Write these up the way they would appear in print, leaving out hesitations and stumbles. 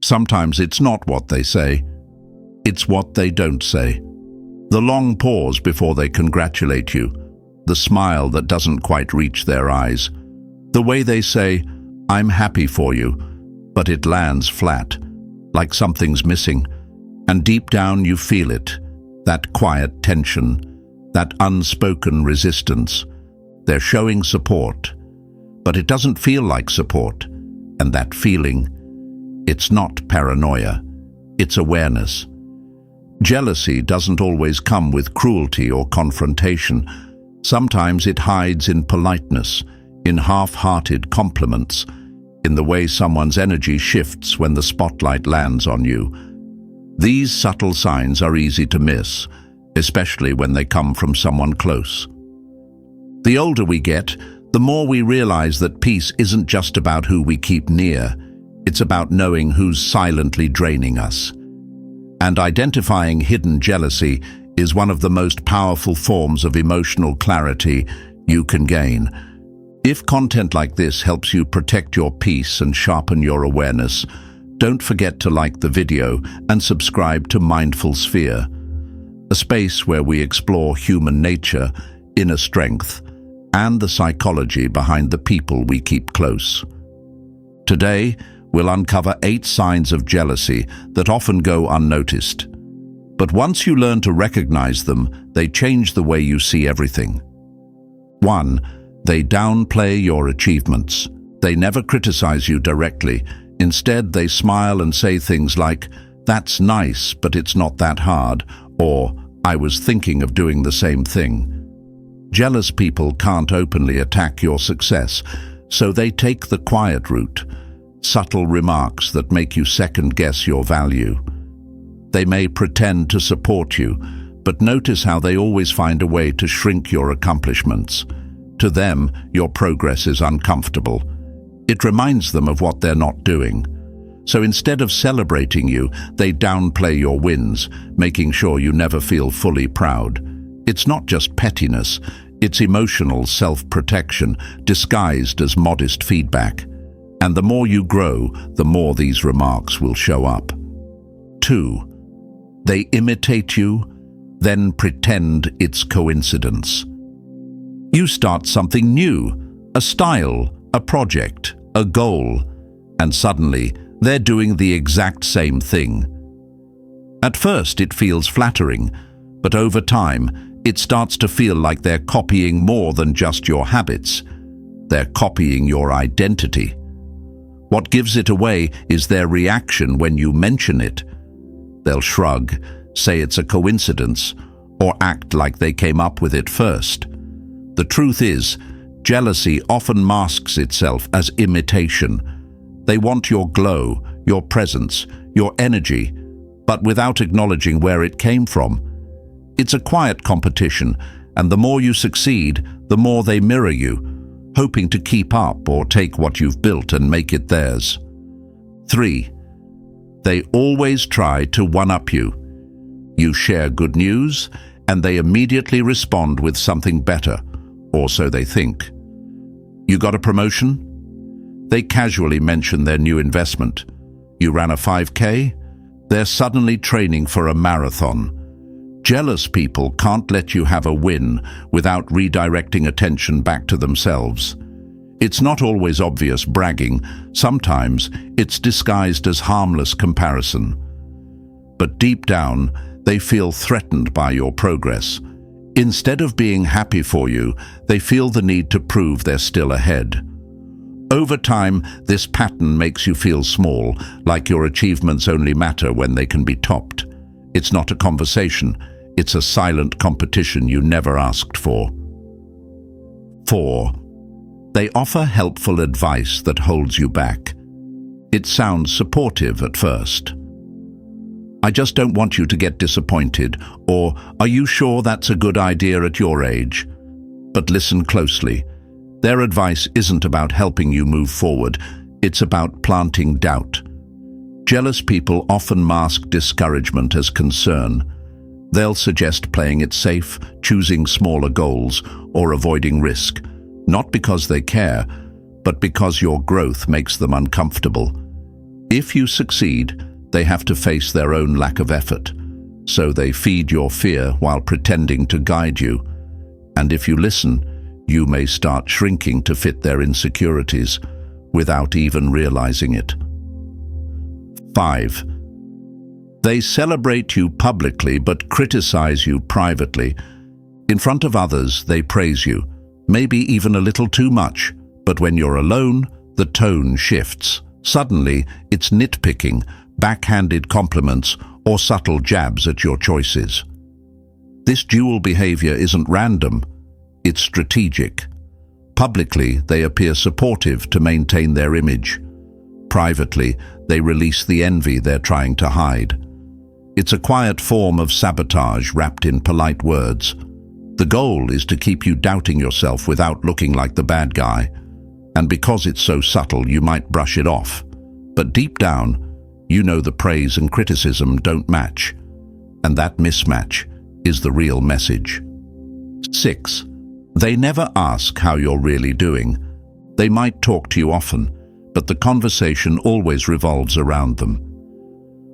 Sometimes it's not what they say, it's what they don't say. The long pause before they congratulate you, the smile that doesn't quite reach their eyes, the way they say, "I'm happy for you," but it lands flat, like something's missing, and deep down you feel it, that quiet tension, that unspoken resistance. They're showing support, but it doesn't feel like support, and that feeling, it's not paranoia, it's awareness. Jealousy doesn't always come with cruelty or confrontation. Sometimes it hides in politeness, in half-hearted compliments, in the way someone's energy shifts when the spotlight lands on you. These subtle signs are easy to miss, especially when they come from someone close. The older we get, the more we realize that peace isn't just about who we keep near, it's about knowing who's silently draining us. And identifying hidden jealousy is one of the most powerful forms of emotional clarity you can gain. If content like this helps you protect your peace and sharpen your awareness, don't forget to like the video and subscribe to Mindful Sphere, a space where we explore human nature, inner strength, and the psychology behind the people we keep close. Today, we'll uncover 8 signs of jealousy that often go unnoticed. But once you learn to recognize them, they change the way you see everything. 1. They downplay your achievements. They never criticize you directly. Instead, they smile and say things like, "That's nice, but it's not that hard," or "I was thinking of doing the same thing." Jealous people can't openly attack your success, so they take the quiet route, subtle remarks that make you second-guess your value. They may pretend to support you, but notice how they always find a way to shrink your accomplishments. To them, your progress is uncomfortable. It reminds them of what they're not doing. So instead of celebrating you, they downplay your wins, making sure you never feel fully proud. It's not just pettiness, it's emotional self-protection disguised as modest feedback. And the more you grow, the more these remarks will show up. 2. They imitate you, then pretend it's coincidence. You start something new, a style, a project, a goal, and suddenly they're doing the exact same thing. At first it feels flattering, but over time it starts to feel like they're copying more than just your habits. They're copying your identity. What gives it away is their reaction when you mention it. They'll shrug, say it's a coincidence, or act like they came up with it first. The truth is, jealousy often masks itself as imitation. They want your glow, your presence, your energy, but without acknowledging where it came from. It's a quiet competition, and the more you succeed, the more they mirror you, hoping to keep up or take what you've built and make it theirs. 3. They always try to one-up you. You share good news, and they immediately respond with something better, or so they think. You got a promotion? They casually mention their new investment. You ran a 5K? They're suddenly training for a marathon. Jealous people can't let you have a win without redirecting attention back to themselves. It's not always obvious bragging. Sometimes it's disguised as harmless comparison. But deep down, they feel threatened by your progress. Instead of being happy for you, they feel the need to prove they're still ahead. Over time, this pattern makes you feel small, like your achievements only matter when they can be topped. It's not a conversation, it's a silent competition you never asked for. 4. They offer helpful advice that holds you back. It sounds supportive at first. "I just don't want you to get disappointed," or "Are you sure that's a good idea at your age?" But listen closely. Their advice isn't about helping you move forward, it's about planting doubt. Jealous people often mask discouragement as concern. They'll suggest playing it safe, choosing smaller goals, or avoiding risk, not because they care, but because your growth makes them uncomfortable. If you succeed, they have to face their own lack of effort, so they feed your fear while pretending to guide you. And if you listen, you may start shrinking to fit their insecurities without even realizing it. 5. They celebrate you publicly but criticize you privately. In front of others, they praise you, maybe even a little too much, but when you're alone, the tone shifts. Suddenly, it's nitpicking, backhanded compliments, or subtle jabs at your choices. This dual behavior isn't random, it's strategic. Publicly, they appear supportive to maintain their image. Privately, they release the envy they're trying to hide. It's a quiet form of sabotage wrapped in polite words. The goal is to keep you doubting yourself without looking like the bad guy. And because it's so subtle, you might brush it off. But deep down, you know the praise and criticism don't match. And that mismatch is the real message. 6. They never ask how you're really doing. They might talk to you often, but the conversation always revolves around them.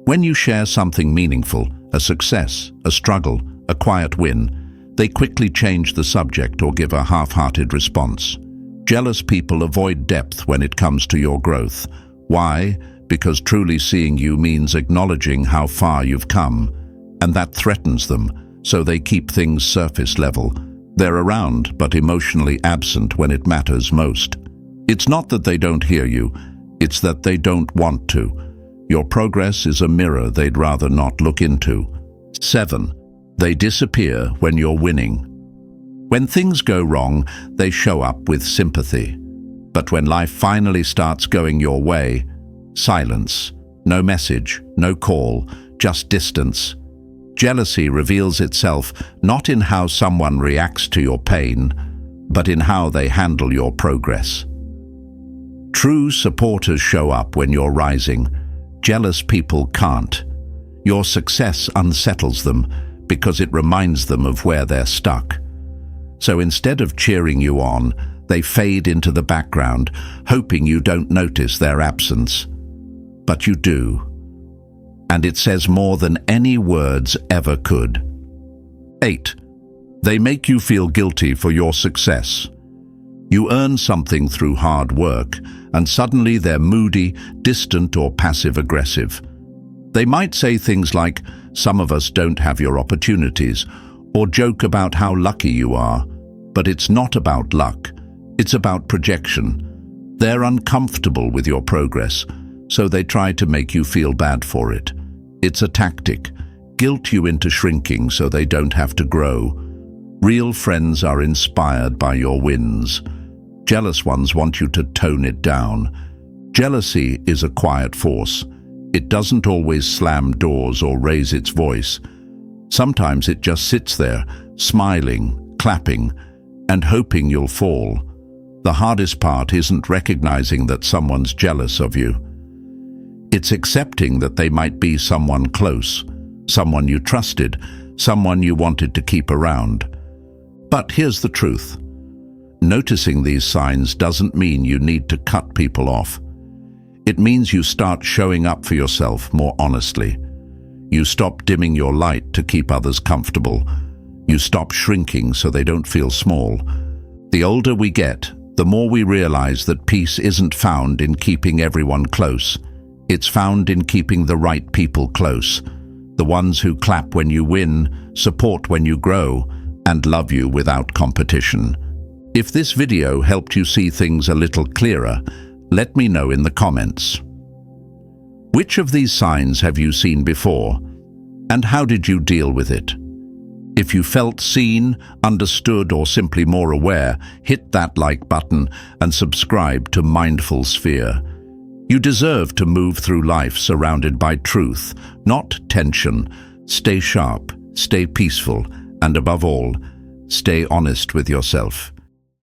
When you share something meaningful, a success, a struggle, a quiet win, they quickly change the subject or give a half-hearted response. Jealous people avoid depth when it comes to your growth. Why? Because truly seeing you means acknowledging how far you've come, and that threatens them, so they keep things surface level. They're around, but emotionally absent when it matters most. It's not that they don't hear you, it's that they don't want to. Your progress is a mirror they'd rather not look into. 7. They disappear when you're winning. When things go wrong, they show up with sympathy. But when life finally starts going your way, silence. No message, no call, just distance. Jealousy reveals itself not in how someone reacts to your pain, but in how they handle your progress. True supporters show up when you're rising. Jealous people can't. Your success unsettles them because it reminds them of where they're stuck. So instead of cheering you on, they fade into the background, hoping you don't notice their absence. But you do. And it says more than any words ever could. 8. They make you feel guilty for your success. You earn something through hard work, and suddenly they're moody, distant, or passive-aggressive. They might say things like, "Some of us don't have your opportunities," or joke about how lucky you are. But it's not about luck. It's about projection. They're uncomfortable with your progress, so they try to make you feel bad for it. It's a tactic. Guilt you into shrinking so they don't have to grow. Real friends are inspired by your wins. Jealous ones want you to tone it down. Jealousy is a quiet force. It doesn't always slam doors or raise its voice. Sometimes it just sits there, smiling, clapping, and hoping you'll fall. The hardest part isn't recognizing that someone's jealous of you. It's accepting that they might be someone close, someone you trusted, someone you wanted to keep around. But here's the truth. Noticing these signs doesn't mean you need to cut people off. It means you start showing up for yourself more honestly. You stop dimming your light to keep others comfortable. You stop shrinking so they don't feel small. The older we get, the more we realize that peace isn't found in keeping everyone close. It's found in keeping the right people close. The ones who clap when you win, support when you grow, and love you without competition. If this video helped you see things a little clearer, let me know in the comments. Which of these signs have you seen before, and how did you deal with it? If you felt seen, understood, or simply more aware, hit that like button and subscribe to Mindful Sphere. You deserve to move through life surrounded by truth, not tension. Stay sharp, stay peaceful, and above all, stay honest with yourself.